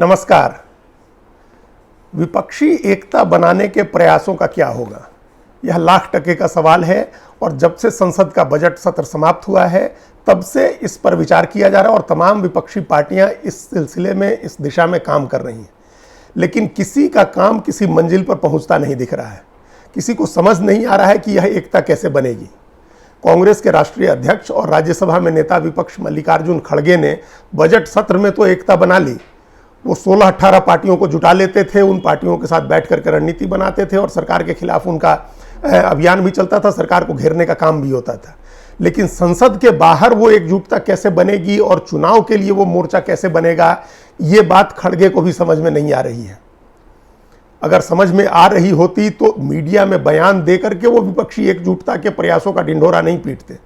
नमस्कार। विपक्षी एकता बनाने के प्रयासों का क्या होगा, यह लाख टके का सवाल है। और जब से संसद का बजट सत्र समाप्त हुआ है तब से इस पर विचार किया जा रहा है और तमाम विपक्षी पार्टियां इस सिलसिले में, इस दिशा में काम कर रही हैं। लेकिन किसी का काम किसी मंजिल पर पहुंचता नहीं दिख रहा है। किसी को समझ नहीं आ रहा है कि यह एकता कैसे बनेगी। कांग्रेस के राष्ट्रीय अध्यक्ष और राज्यसभा में नेता विपक्ष मल्लिकार्जुन खड़गे ने बजट सत्र में तो एकता बना ली। वो 16-18 पार्टियों को जुटा लेते थे, उन पार्टियों के साथ बैठ करके रणनीति बनाते थे और सरकार के खिलाफ उनका अभियान भी चलता था, सरकार को घेरने का काम भी होता था। लेकिन संसद के बाहर वो एकजुटता कैसे बनेगी और चुनाव के लिए वो मोर्चा कैसे बनेगा, ये बात खड़गे को भी समझ में नहीं आ रही है। अगर समझ में आ रही होती तो मीडिया में बयान दे करके वो विपक्षी एकजुटता के प्रयासों का ढिंढोरा नहीं पीटते।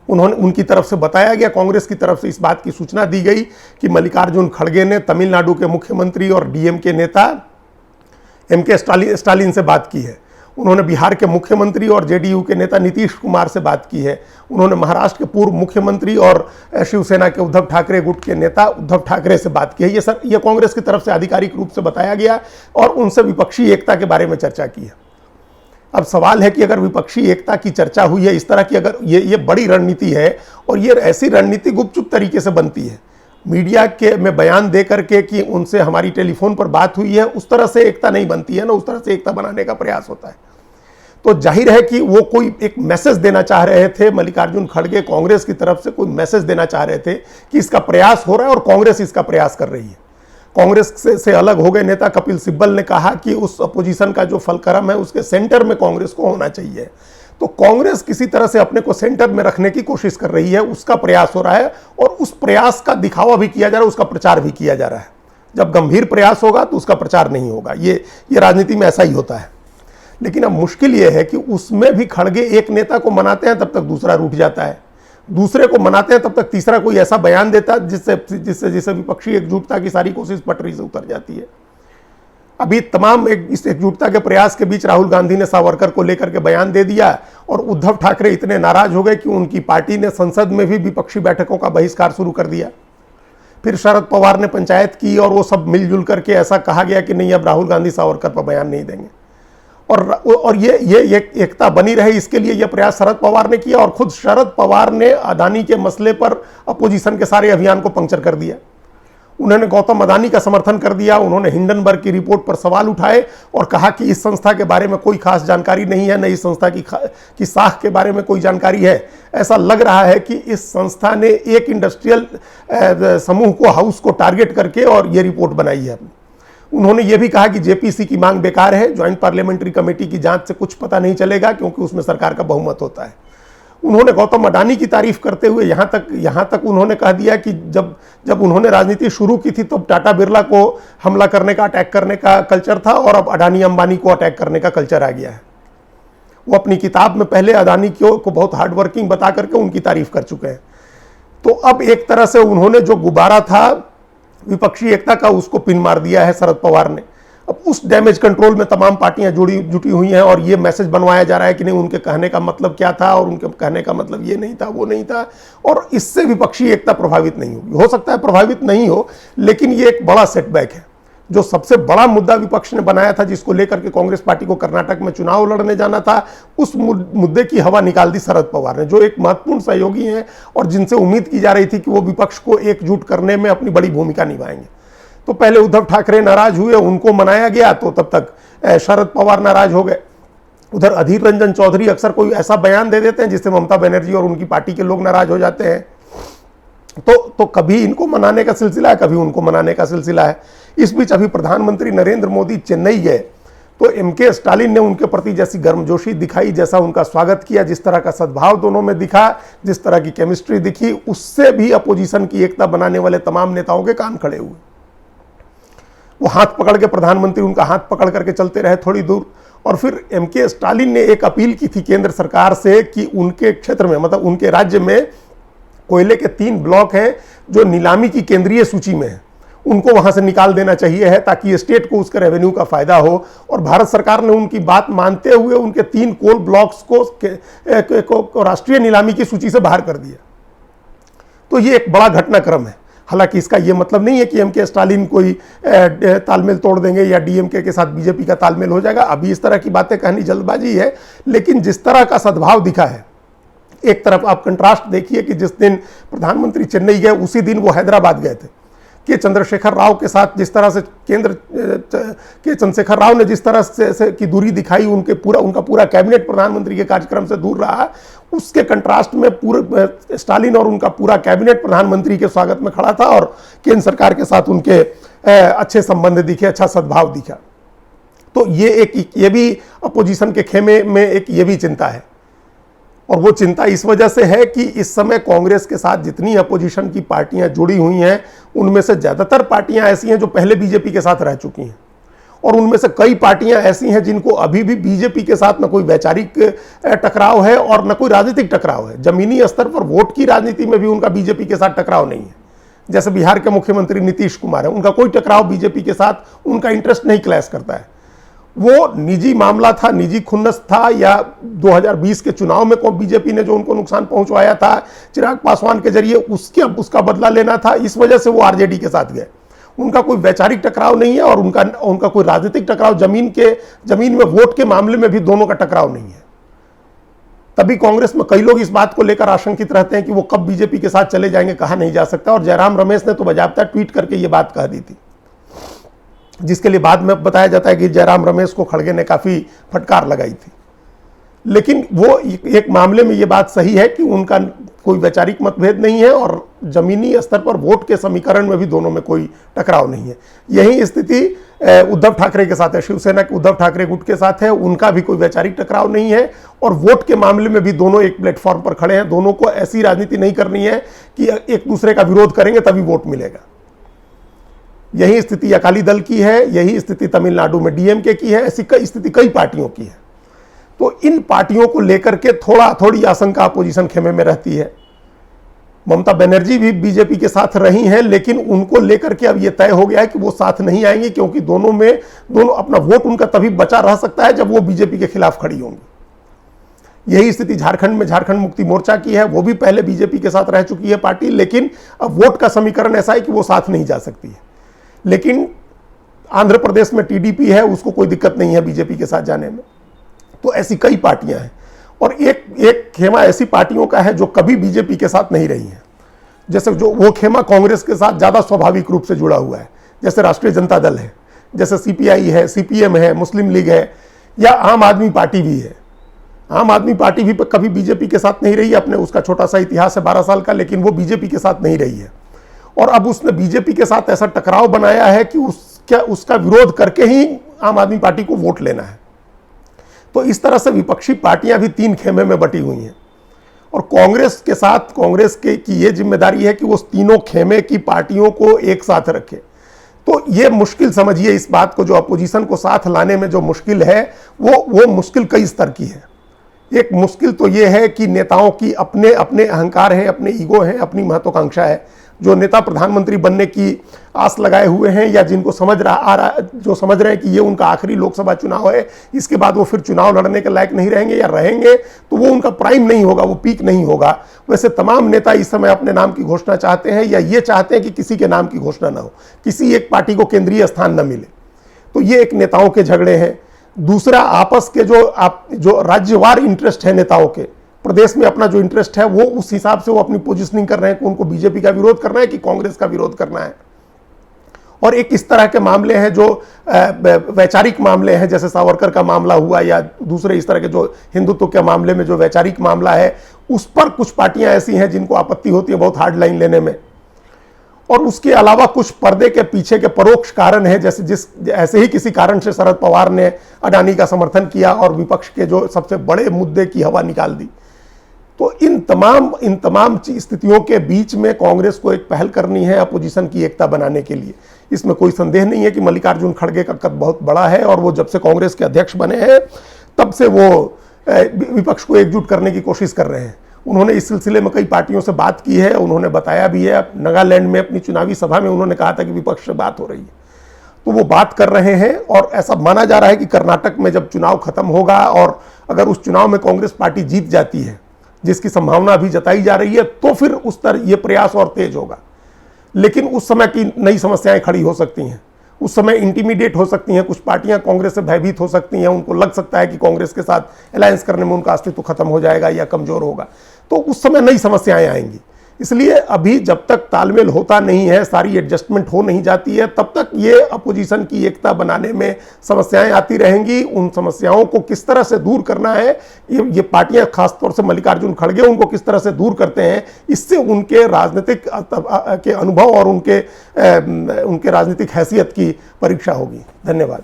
उनकी तरफ से बताया गया, कांग्रेस की तरफ से इस बात की सूचना दी गई कि मल्लिकार्जुन खड़गे ने तमिलनाडु के मुख्यमंत्री और डीएमके नेता एमके स्टालिन से बात की है। उन्होंने बिहार के मुख्यमंत्री और जेडीयू के नेता नीतीश कुमार से बात की है। उन्होंने महाराष्ट्र के पूर्व मुख्यमंत्री और शिवसेना के उद्धव ठाकरे गुट के नेता उद्धव ठाकरे से बात की है। ये कांग्रेस की तरफ से आधिकारिक रूप से बताया गया और उनसे विपक्षी एकता के बारे में चर्चा की है। अब सवाल है कि अगर विपक्षी एकता की चर्चा हुई है इस तरह की, अगर ये बड़ी रणनीति है और ये ऐसी रणनीति गुपचुप तरीके से बनती है, मीडिया के में बयान दे करके कि उनसे हमारी टेलीफोन पर बात हुई है, उस तरह से एकता नहीं बनती है ना, उस तरह से एकता बनाने का प्रयास होता है। तो जाहिर है कि वो कोई एक मैसेज देना चाह रहे थे, मल्लिकार्जुन खड़गे कांग्रेस की तरफ से कोई मैसेज देना चाह रहे थे कि इसका प्रयास हो रहा है और कांग्रेस इसका प्रयास कर रही है। कांग्रेस से अलग हो गए नेता कपिल सिब्बल ने कहा कि उस अपोजिशन का जो फलक्रम है उसके सेंटर में कांग्रेस को होना चाहिए। तो कांग्रेस किसी तरह से अपने को सेंटर में रखने की कोशिश कर रही है, उसका प्रयास हो रहा है और उस प्रयास का दिखावा भी किया जा रहा है, उसका प्रचार भी किया जा रहा है। जब गंभीर प्रयास होगा तो उसका प्रचार नहीं होगा। ये राजनीति में ऐसा ही होता है। लेकिन अब मुश्किल ये है कि उसमें भी खड़गे एक नेता को मनाते हैं तब तक दूसरा रूठ जाता है, दूसरे को मनाते हैं तब तक तीसरा कोई ऐसा बयान देता है जिससे विपक्षी एकजुटता की सारी कोशिश पटरी से उतर जाती है। अभी तमाम इस एकजुटता के प्रयास के बीच राहुल गांधी ने सावरकर को लेकर के बयान दे दिया और उद्धव ठाकरे इतने नाराज हो गए कि उनकी पार्टी ने संसद में भी विपक्षी बैठकों का बहिष्कार शुरू कर दिया। फिर शरद पवार ने पंचायत की और वो सब मिलजुल करके ऐसा कहा गया कि नहीं, अब राहुल गांधी सावरकर पर बयान नहीं देंगे। और ये एकता बनी रहे, इसके लिए यह प्रयास शरद पवार ने किया और खुद शरद पवार ने अदानी के मसले पर अपोजिशन के सारे अभियान को पंक्चर कर दिया। उन्होंने गौतम अदानी का समर्थन कर दिया, उन्होंने हिंडनबर्ग की रिपोर्ट पर सवाल उठाए और कहा कि इस संस्था के बारे में कोई खास जानकारी नहीं है, न इस संस्था की साख के बारे में कोई जानकारी है। ऐसा लग रहा है कि इस संस्था ने एक इंडस्ट्रियल समूह को, हाउस को टारगेट करके और ये रिपोर्ट बनाई है। उन्होंने ये भी कहा कि जेपीसी की मांग बेकार है, ज्वाइंट पार्लियामेंट्री कमेटी की जांच से कुछ पता नहीं चलेगा क्योंकि उसमें सरकार का बहुमत होता है। उन्होंने गौतम अडानी की तारीफ करते हुए यहाँ तक उन्होंने कह दिया कि जब उन्होंने राजनीति शुरू की थी तब तो टाटा बिरला को हमला करने का, अटैक करने का कल्चर था और अब अडानी अंबानी को अटैक करने का कल्चर आ गया है। वो अपनी किताब में पहले अडानी को बहुत हार्ड वर्किंग बता करके उनकी तारीफ कर चुके हैं। तो अब एक तरह से उन्होंने जो गुब्बारा था विपक्षी एकता का, उसको पिन मार दिया है शरद पवार ने। अब उस डैमेज कंट्रोल में तमाम पार्टियां जुटी हुई हैं और ये मैसेज बनवाया जा रहा है कि नहीं, उनके कहने का मतलब क्या था और उनके कहने का मतलब ये नहीं था, वो नहीं था, और इससे विपक्षी एकता प्रभावित नहीं होगी। हो सकता है प्रभावित नहीं हो, लेकिन ये एक बड़ा सेटबैक है। जो सबसे बड़ा मुद्दा विपक्ष ने बनाया था, जिसको लेकर के कांग्रेस पार्टी को कर्नाटक में चुनाव लड़ने जाना था, उस मुद्दे की हवा निकाल दी शरद पवार ने, जो एक महत्वपूर्ण सहयोगी हैं और जिनसे उम्मीद की जा रही थी कि वो विपक्ष को एकजुट करने में अपनी बड़ी भूमिका निभाएंगे। तो पहले उद्धव ठाकरे नाराज हुए, उनको मनाया गया, तो तब तक शरद पवार नाराज हो गए। उधर अधीर रंजन चौधरी अक्सर कोई ऐसा बयान दे देते हैं जिससे ममता बनर्जी और उनकी पार्टी के लोग नाराज हो जाते हैं। तो कभी इनको मनाने का सिलसिला है, कभी उनको मनाने का सिलसिला है। इस बीच अभी प्रधानमंत्री नरेंद्र मोदी चेन्नई गए तो एमके स्टालिन ने उनके प्रति जैसी गर्मजोशी दिखाई, जैसा उनका स्वागत किया, जिस तरह का सद्भाव दोनों में दिखा, जिस तरह की केमिस्ट्री दिखी, उससे भी अपोजिशन की एकता बनाने वाले तमाम नेताओं के कान खड़े हुए। वो हाथ पकड़ के, प्रधानमंत्री उनका हाथ पकड़ करके चलते रहे थोड़ी दूर और फिर एमके स्टालिन ने एक अपील की थी केंद्र सरकार से कि उनके क्षेत्र में, मतलब उनके राज्य में कोयले के 3 ब्लॉक हैं जो नीलामी की केंद्रीय सूची में हैं, उनको वहां से निकाल देना चाहिए है ताकि स्टेट को उसके रेवेन्यू का फायदा हो। और भारत सरकार ने उनकी बात मानते हुए उनके 3 कोल ब्लॉक्स को राष्ट्रीय नीलामी की सूची से बाहर कर दिया। तो ये एक बड़ा घटनाक्रम है। हालांकि इसका यह मतलब नहीं है कि एम.के. स्टालिन कोई तालमेल तोड़ देंगे या डीएमके के साथ बीजेपी का तालमेल हो जाएगा। अभी इस तरह की बातें कहनी जल्दबाजी है, लेकिन जिस तरह का सद्भाव दिखा है, एक तरफ आप कंट्रास्ट देखिए कि जिस दिन प्रधानमंत्री चेन्नई गए उसी दिन वो हैदराबाद गए थे, कि चंद्रशेखर राव के साथ जिस तरह से चंद्रशेखर राव ने जिस तरह से की दूरी दिखाई, उनका पूरा कैबिनेट प्रधानमंत्री के कार्यक्रम से दूर रहा, उसके कंट्रास्ट में पूरे स्टालिन और उनका पूरा कैबिनेट प्रधानमंत्री के स्वागत में खड़ा था और केंद्र सरकार के साथ उनके अच्छे संबंध दिखे, अच्छा सद्भाव दिखा। तो ये भी अपोजिशन के खेमे में एक ये भी चिंता है, और वो चिंता इस वजह से है कि इस समय कांग्रेस के साथ जितनी अपोजिशन की पार्टियां जुड़ी हुई हैं, उनमें से ज़्यादातर पार्टियां ऐसी हैं जो पहले बीजेपी के साथ रह चुकी हैं, और उनमें से कई पार्टियां ऐसी हैं जिनको अभी भी बीजेपी के साथ न कोई वैचारिक टकराव है और न कोई राजनीतिक टकराव है। जमीनी स्तर पर वोट की राजनीति में भी उनका बीजेपी के साथ टकराव नहीं है। जैसे बिहार के मुख्यमंत्री नीतीश कुमार है, उनका कोई टकराव बीजेपी के साथ, उनका इंटरेस्ट नहीं क्लैश करता है। वो निजी मामला था, निजी खुन्नस था, या 2020 के चुनाव में बीजेपी ने जो उनको नुकसान पहुंचवाया था चिराग पासवान के जरिए, उसका बदला लेना था, इस वजह से वो आरजेडी के साथ गए। उनका कोई वैचारिक टकराव नहीं है और उनका कोई राजनीतिक टकराव, जमीन में वोट के मामले में भी दोनों का टकराव नहीं है। तभी कांग्रेस में कई लोग इस बात को लेकर आशंकित रहते हैं कि वो कब बीजेपी के साथ चले जाएंगे कहा नहीं जा सकता, और जयराम रमेश ने तो बाकायदा ट्वीट करके ये बात कह दी थी, जिसके लिए बाद में बताया जाता है कि जयराम रमेश को खड़गे ने काफी फटकार लगाई थी। लेकिन वो एक मामले में ये बात सही है कि उनका कोई वैचारिक मतभेद नहीं है और जमीनी स्तर पर वोट के समीकरण में भी दोनों में कोई टकराव नहीं है। यही स्थिति उद्धव ठाकरे के साथ है, शिवसेना के उद्धव ठाकरे गुट के साथ है, उनका भी कोई वैचारिक टकराव नहीं है, और वोट के मामले में भी दोनों एक प्लेटफॉर्म पर खड़े हैं। दोनों को ऐसी राजनीति नहीं करनी है कि एक दूसरे का विरोध करेंगे तभी वोट मिलेगा। यही स्थिति अकाली दल की है, यही स्थिति तमिलनाडु में डीएमके की है, ऐसी कई स्थिति कई पार्टियों की है। तो इन पार्टियों को लेकर के थोड़ी आशंका अपोजिशन खेमे में रहती है। ममता बनर्जी भी बीजेपी के साथ रही हैं, लेकिन उनको लेकर के अब यह तय हो गया है कि वो साथ नहीं आएंगे, क्योंकि दोनों अपना वोट उनका तभी बचा रह सकता है जब वो बीजेपी के खिलाफ खड़ी होंगी। यही स्थिति झारखंड में झारखंड मुक्ति मोर्चा की है, वो भी पहले बीजेपी के साथ रह चुकी है पार्टी, लेकिन अब वोट का समीकरण ऐसा है कि वो साथ नहीं जा सकती है। लेकिन आंध्र प्रदेश में टीडीपी है, उसको कोई दिक्कत नहीं है बीजेपी के साथ जाने में। तो ऐसी कई पार्टियां हैं, और एक खेमा ऐसी पार्टियों का है जो कभी बीजेपी के साथ नहीं रही है। जैसे जो वो खेमा कांग्रेस के साथ ज्यादा स्वाभाविक रूप से जुड़ा हुआ है, जैसे राष्ट्रीय जनता दल है, जैसे सीपीआई है, सीपीएम है, मुस्लिम लीग है, या आम आदमी पार्टी भी है। आम आदमी पार्टी भी कभी बीजेपी के साथ नहीं रही है, अपने उसका छोटा सा इतिहास है 12 साल का, लेकिन वो बीजेपी के साथ नहीं रही है। और अब उसने बीजेपी के साथ ऐसा टकराव बनाया है कि उसका विरोध करके ही आम आदमी पार्टी को वोट लेना है। तो इस तरह से विपक्षी पार्टियां भी 3 खेमे में बटी हुई हैं, और कांग्रेस के साथ कांग्रेस की ये जिम्मेदारी है कि वो तीनों खेमे की पार्टियों को एक साथ रखे। तो ये मुश्किल समझिए इस बात को, जो अपोजिशन को साथ लाने में जो मुश्किल है, वो मुश्किल कई स्तर की है। एक मुश्किल तो ये है कि नेताओं की अपने अपने अहंकार है, अपने ईगो है, अपनी महत्वाकांक्षा है। जो नेता प्रधानमंत्री बनने की आस लगाए हुए हैं, या जिनको जो समझ रहे हैं कि ये उनका आखिरी लोकसभा चुनाव है, इसके बाद वो फिर चुनाव लड़ने के लायक नहीं रहेंगे, या रहेंगे तो वो उनका प्राइम नहीं होगा, वो पीक नहीं होगा। वैसे तमाम नेता इस समय अपने नाम की घोषणा चाहते हैं, या ये चाहते हैं कि किसी के नाम की घोषणा ना हो, किसी एक पार्टी को केंद्रीय स्थान न मिले। तो ये एक नेताओं के झगड़े हैं। दूसरा, आपस के जो राज्यवार इंटरेस्ट है नेताओं के, प्रदेश में अपना जो इंटरेस्ट है, वो उस हिसाब से वो अपनी पोजीशनिंग कर रहे हैं कि उनको बीजेपी का विरोध करना है कि कांग्रेस का विरोध करना है। और एक इस तरह के मामले हैं जो वैचारिक मामले हैं, जैसे सावरकर का मामला हुआ, या दूसरे इस तरह के जो हिंदुत्व के मामले में जो वैचारिक मामला है, उस पर कुछ पार्टियां ऐसी हैं जिनको आपत्ति होती है बहुत हार्ड लाइन लेने में। और उसके अलावा कुछ पर्दे के पीछे के परोक्ष कारण है, जैसे ऐसे ही किसी कारण से शरद पवार ने अडानी का समर्थन किया और विपक्ष के जो सबसे बड़े मुद्दे की हवा निकाल दी। तो इन तमाम स्थितियों के बीच में कांग्रेस को एक पहल करनी है अपोजिशन की एकता बनाने के लिए। इसमें कोई संदेह नहीं है कि मल्लिकार्जुन खड़गे का कद बहुत बड़ा है, और वो जब से कांग्रेस के अध्यक्ष बने हैं तब से वो विपक्ष को एकजुट करने की कोशिश कर रहे हैं। उन्होंने इस सिलसिले में कई पार्टियों से बात की है, उन्होंने बताया भी है। नागालैंड में अपनी चुनावी सभा में उन्होंने कहा था कि विपक्ष से बात हो रही है, तो वो बात कर रहे हैं। और ऐसा माना जा रहा है कि कर्नाटक में जब चुनाव खत्म होगा और अगर उस चुनाव में कांग्रेस पार्टी जीत जाती है, जिसकी संभावना अभी जताई जा रही है, तो फिर उस तरह ये प्रयास और तेज होगा। लेकिन उस समय की नई समस्याएं खड़ी हो सकती हैं। उस समय इंटिमिडेट हो सकती हैं, कुछ पार्टियां कांग्रेस से भयभीत हो सकती हैं, उनको लग सकता है कि कांग्रेस के साथ अलायंस करने में उनका अस्तित्व खत्म हो जाएगा या कमजोर होगा, तो उस समय नई समस्याएं आएंगी। इसलिए अभी जब तक तालमेल होता नहीं है, सारी एडजस्टमेंट हो नहीं जाती है, तब तक ये अपोजिशन की एकता बनाने में समस्याएं आती रहेंगी। उन समस्याओं को किस तरह से दूर करना है, ये पार्टियां खासतौर से मल्लिकार्जुन खड़गे उनको किस तरह से दूर करते हैं, इससे उनके राजनीतिक के अनुभव और उनके राजनीतिक हैसियत की परीक्षा होगी। धन्यवाद।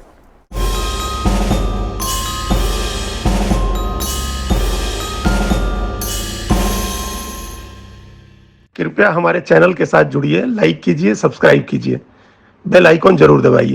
कृपया हमारे चैनल के साथ जुड़िए, लाइक कीजिए, सब्सक्राइब कीजिए, बेल आइकॉन जरूर दबाइए।